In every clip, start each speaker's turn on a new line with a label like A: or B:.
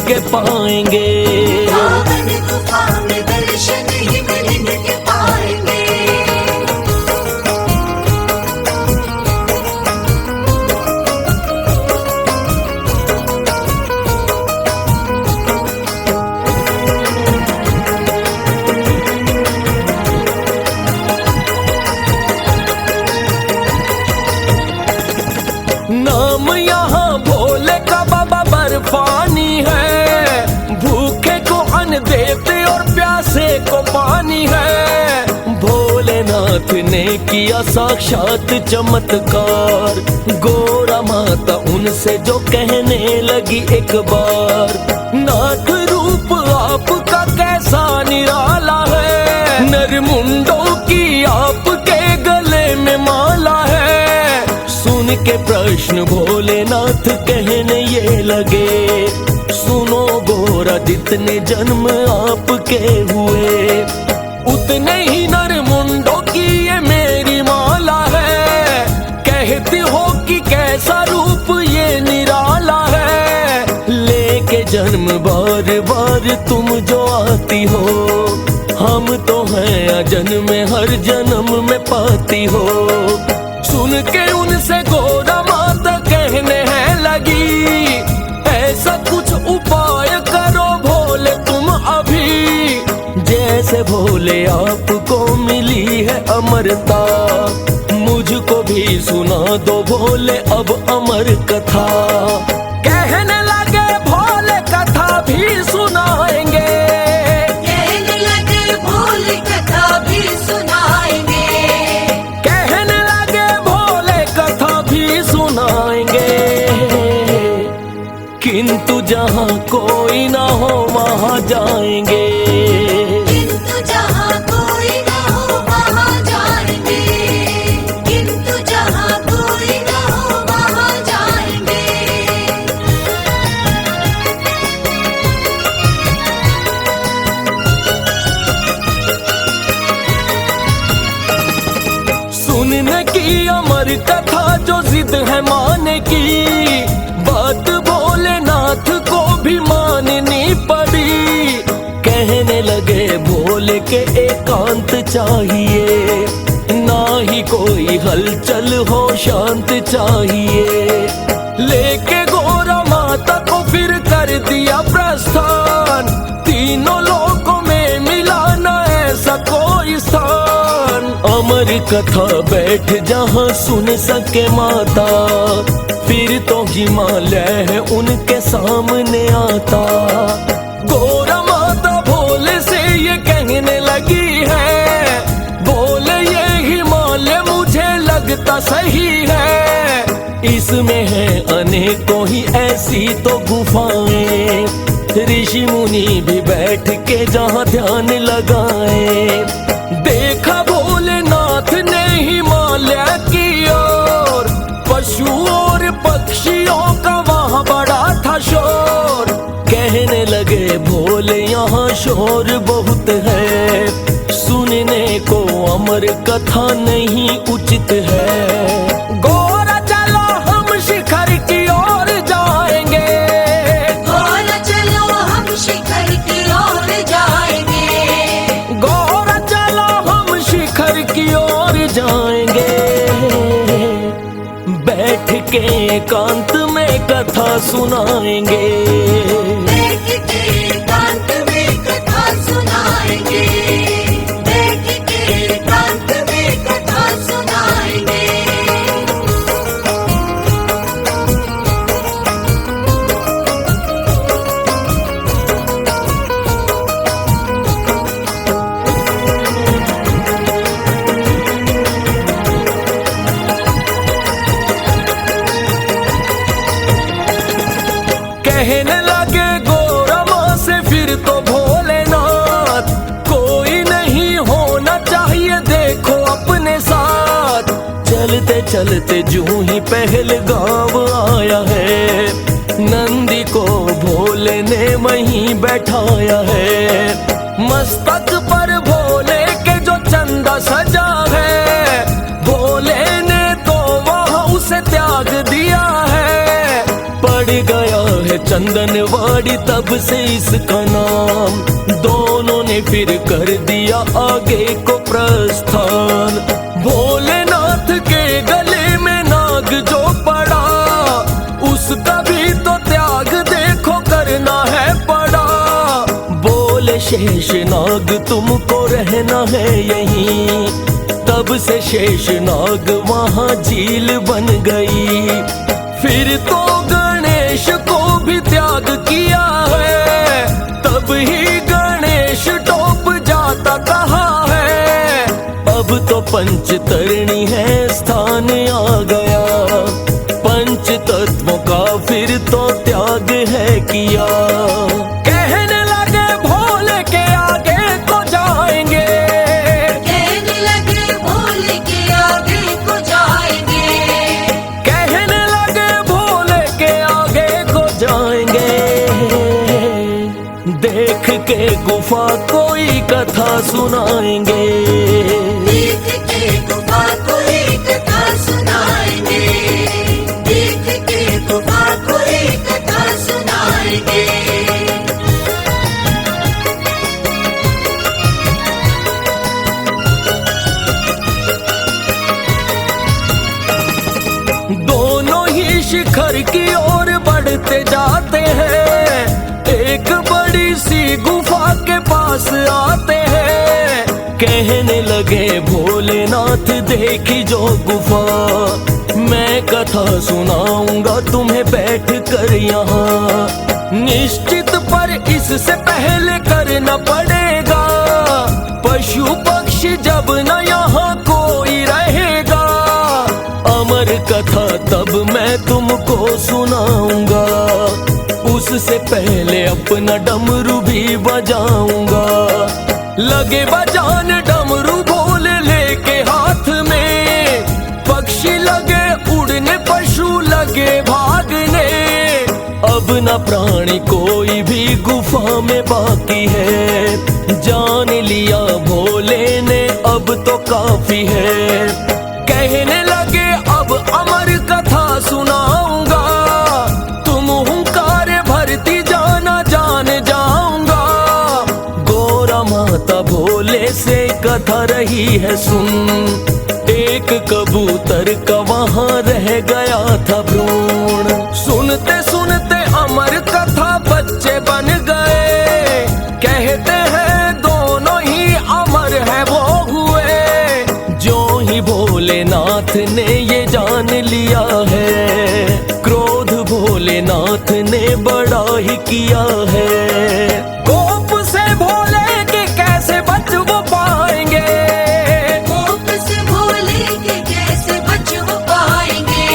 A: के पाएंगे।
B: पावन गुफा में दर्शन हिमलिंग के पाएंगे।
A: नाम यहाँ भोले का बाबा बर्फानी है, भूखे को अन्न देते और प्यासे को पानी है। भोलेनाथ ने किया साक्षात चमत्कार, गोरा माता उनसे जो कहने लगी एक बार, नाथ रूप आपका कैसा निराला है, नरमुंडों की आपके गले में माला है। सुन के प्रश्न भोलेनाथ कहने ये लगे, सुनो गोरा जितने जन्म आपके हुए, उतने ही नरमुंडों की ये मेरी माला है। कहती हो कि कैसा रूप ये निराला है, लेके जन्म बार बार तुम जो आती हो, हम तो हैं अजन्म में हर जन्म में पाती हो। सुन के उनसे गोरा माता कहने हैं लगी, ऐसा कुछ उपाय करो भोले तुम अभी, जैसे भोले आपको मिली है अमरता, मुझको भी सुना दो भोले अब अमर कथा। कहने लगे भोले कथा भी सुनाएंगे,
B: कहने लगे भोले कथा भी सुनाएंगे।
A: किंतु जहाँ कोई ना हो वहाँ जाएंगे,
B: किंतु जहाँ कोई ना हो वहाँ जाएंगे, किंतु जहाँ कोई ना हो वहाँ जाएंगे।
A: सुनने की अमर कथा जो जिद है माने की, बात भोलेनाथ को भी माननी पड़ी। कहने लगे भोले के एकांत चाहिए, ना ही कोई हलचल हो शांत चाहिए। लेके गोरा माता को फिर कर दिया प्रस्थान, तीनों लोकों में मिला न ऐसा कोई स्थान। अमर कथा बैठ जहाँ सुन सके माता, फिर तो हिमालय है उनके सामने आता। गोरा माता भोले से ये कहने लगी है, बोले ये हिमालय मुझे लगता सही है, इसमें है अनेकों ही ऐसी तो गुफाएं, ऋषि मुनि भी बैठ के जहाँ ध्यान लगाए। देखा भोलेनाथ ने हिमालय की ओर, पशु और पक्षियों का वहाँ बड़ा था शोर। कहने लगे भोले यहाँ शोर बहुत है, सुनने को अमर कथा नहीं उचित है। गोरा चलो हम शिखर की ओर जाएंगे,
B: गोरा चलो हम शिखर की ओर जाएंगे,
A: गोरा चलो हम शिखर की ओर जाएंगे। बैठ के एकांत में कथा सुनाएंगे,
B: बैठ के एकांत में कथा सुनाएंगे, बैठ के एकांत में कथा सुनाएंगे।
A: कहने लगे गोरा माँ से फिर तो भोलेनाथ, कोई नहीं होना चाहिए देखो अपने साथ। चलते चलते जूं ही पहल गाँव आया है, नंदी को भोले ने वहीं बैठाया है। मस्तक पर भोले के जो चंदा सजा है, भोले ने तो वहाँ उसे त्याग दिया है। पड़ गया है चंदनवाड़ी तब से इसका नाम। दोनों ने फिर कर दिया आगे को प्रस्थान। भोलेनाथ के गले में नाग जो पड़ा, उसका भी तो त्याग देखो करना है पड़ा। बोले शेषनाग तुमको रहना है यहीं, तब से शेषनाग वहाँ झील बन गई। फिर तो गणेश को भी त्याग किया है, तब ही गणेश टोप जाता कहा है। अब तो पंचतरणी है स्थान आ गया, पंच तत्वों का फिर तो त्याग है किया। कहने लगे भोले के आगे को जाएंगे,
B: कहने लगे भोले के आगे को जाएंगे।
A: कहने लगे भोले के आगे को जाएंगे। देख के गुफा कोई कथा सुनाएंगे,
B: देख के गुफा कोई कथा सुनाएंगे। देख के गुफा कोई कथा सुनाएंगे।
A: दोनों ही शिखर की ओर बढ़ते जाते हैं। एक बड़ी सी गुफा के पास आते हैं। कहने लगे भोलेनाथ देखी जो गुफा, मैं कथा सुनाऊंगा तुम्हें बैठ कर यहाँ। निश्चित पर इससे पहले करना पड़ेगा, पशु पक्षी जब न यहाँ कोई रहेगा। अमर कथा तब मैं तुमको सुनाऊंगा, उससे पहले अपना डमरू भी बजाऊंगा। लगे बजान डमरू भोले लेके हाथ में, पक्षी लगे उड़ने पशु लगे भागने। अब न प्राणी कोई भी गुफा में बाकी है, जान लिया भोले ने अब तो काफी है। कहने लगे अब अमर कथा सुनाऊंगा, तुम हुंकार भरती जाना जान जाऊंगा। गोरा माता भोले से कथा रही है सुन, एक कबूतर का वहाँ रह गया था भ्रूण। सुनते सुनते अमर कथा बच्चे बन गए, कहते हैं दोनों ही अमर है वो हुए। जो ही भोलेनाथ ने ये जान लिया है, क्रोध भोलेनाथ ने बड़ा ही किया है। कोप से भोले के कैसे बच वो पाएंगे,
B: कोप से भोले के कैसे बच वो पाएंगे।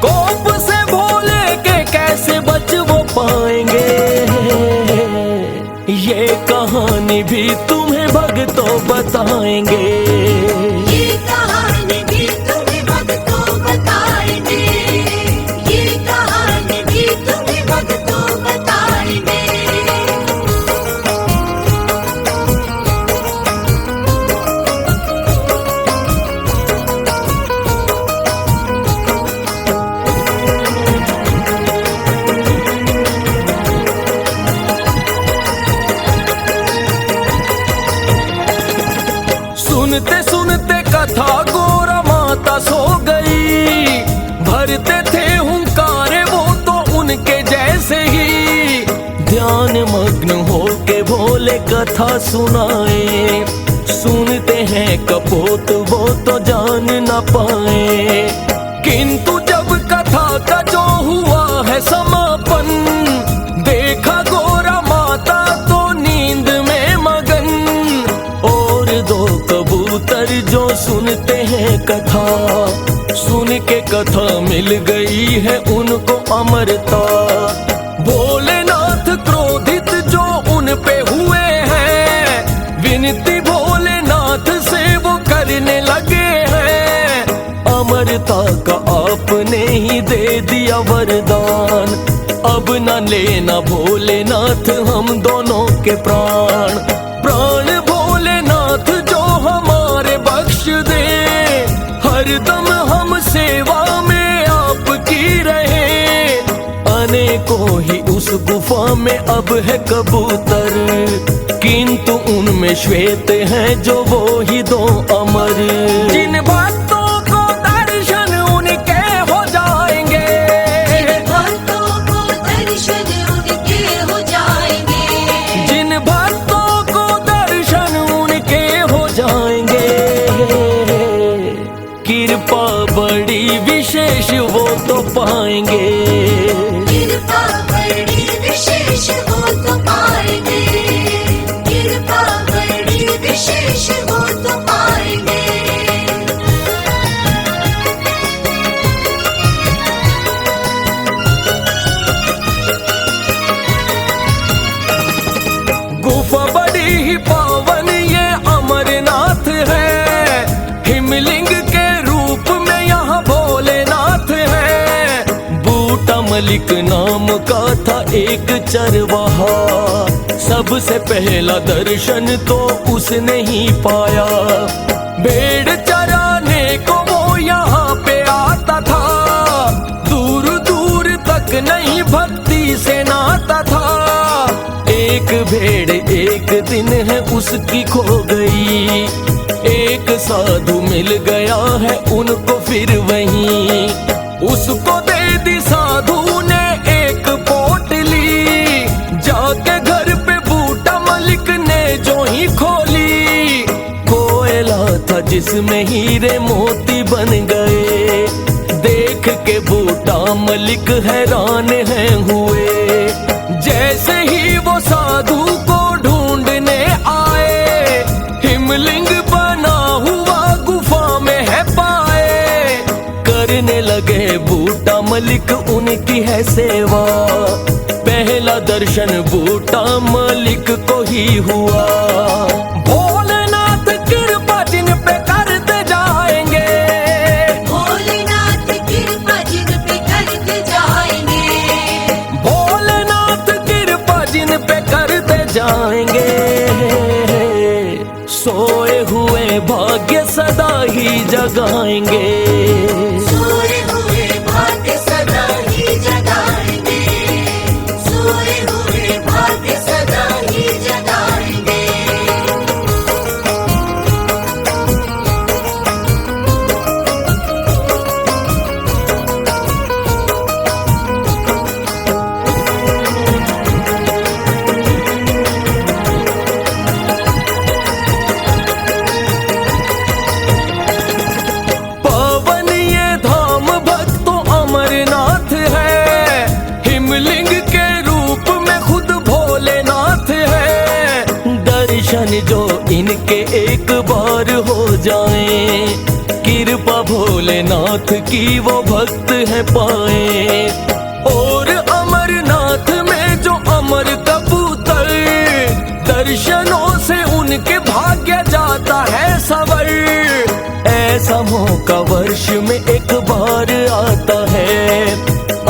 A: कोप से भोले के कैसे बच वो पाएंगे। ये कहानी भी तुम्हें भक्तों बताएंगे,
B: ये कहानी भी तुम्हें भक्तों बताएंगे। ये कहानी भी तुम्हें भक्तों बताएंगे।
A: सुनते सुनते कथा गोरा माता सो गई। भरते थे हुंकारे वो तो उनके जैसे ही, ध्यान मग्न होके भोले कथा सुनाए। सुनते हैं कपोत वो तो जान न पाए, किंतु जब कथा का जो हुआ है समापन, देखा गोरा माता तो नींद में मगन। और दो कबूतर जो सुनते हैं कथा, सुन के कथा मिल गई है उनको अमरता। भोलेनाथ क्रोधित जो उन पे हुए हैं, विनती भोलेनाथ से वो करने लगे हैं। अमरता का आपने ही दे दिया वरदान, अब न लेना भोलेनाथ हम दोनों के प्राण। प्राण भोलेनाथ जो हमारे बख्श दे, हरदम हम सेवा में आपकी रहे। अनेकों ही में अब है कबूतर, किंतु उनमें श्वेत हैं जो वो ही दो अमर। जिन भक्तों को दर्शन उनके हो जाएंगे,
B: जिन भक्तों को दर्शन उनके हो जाएंगे,
A: जिन भक्तों को दर्शन उनके हो जाएंगे। कृपा बड़ी विशेष वो तो पाएंगे,
B: कृपा बड़ी विशेष हो तो पाएंगे, कृपा बड़ी विशेष हो तो पाएंगे।
A: गुफा बड़ी ही पावन ये अमरनाथ है, हिमलिंग के रूप में यहाँ भोलेनाथ है। बूटा मलिक नाम का था एक चरवाहा, सबसे पहला दर्शन तो उसने ही पाया। भेड़ चराने को वो यहाँ पे आता था, दूर दूर तक नहीं भक्ति से नाता था। एक भेड़ एक दिन है उसकी खो गई, एक साधु मिल गया है उनको फिर वहीं। उसको दे दी साधु ने एक पोटली, जाके घर पे बूटा मलिक ने जो ही खोली। कोयला था जिसमें हीरे मोती बन गए, देख के बूटा मलिक हैरान है हुए। जैसे ही वो साधु को ढूंढने आए, हिमलिंग बना हुआ गुफा में है पाए। करने लगे बूटा मलिक उनकी है सेवा, पहला दर्शन बूटा मलिक को ही हुआ। भोलेनाथ कृपा जिन पे करते जाएंगे,
B: भोलेनाथ कृपा जिन पे करते जाएंगे,
A: भोलेनाथ कृपा जिन पे करते जाएंगे। सोए हुए भाग्य सदा ही जगाएंगे,
B: सोए हुए भाग्य सदा ही जगाएंगे, सोए हुए भाग्य सदा ही जगाएंगे।
A: पावन ये धाम भक्तों अमरनाथ है, हिमलिंग के रूप में खुद भोलेनाथ है। दर्शन जो इनके एक बार हो जाए, कृपा भोलेनाथ की वो भक्त है पाए। और अमरनाथ में जो अमर कबूतर, दर्शनों से उनके भाग्य जाता है सवर। ऐसा मौका वर्ष में एक बार आता है,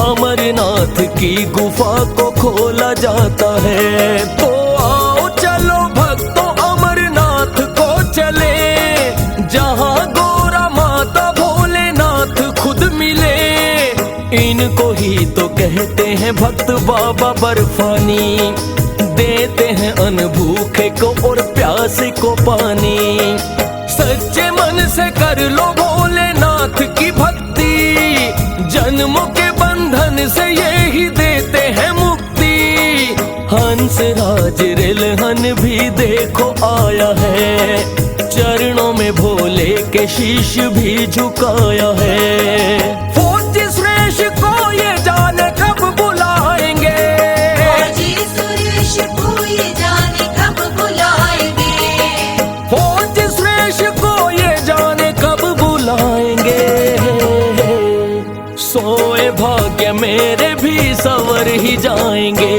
A: अमरनाथ की गुफा को खोला जाता है। तो आओ चलो भक्तों अमरनाथ को चले, जहाँ गोरा माता भोलेनाथ खुद मिले। इनको ही तो कहते हैं भक्त बाबा बर्फानी, देते हैं अन्न भूखे को और प्यासे को पानी। सच्चे मन से कर लो भोलेनाथ की भक्ति, जन्मों के बंधन से ये ही देते हैं मुक्ति। हंस राज रिलहन भी देखो आया है, चरणों में भोले के शीश भी झुकाया है। फौजी सुरेश को ये जाने कब बुलाएंगे,
B: फौजी सुरेश को ये जाने कब बुलाएंगे,
A: फौजी सुरेश को ये जाने कब बुलाएंगे। सोए भाग्य मेरे भी सवर ही जाएंगे।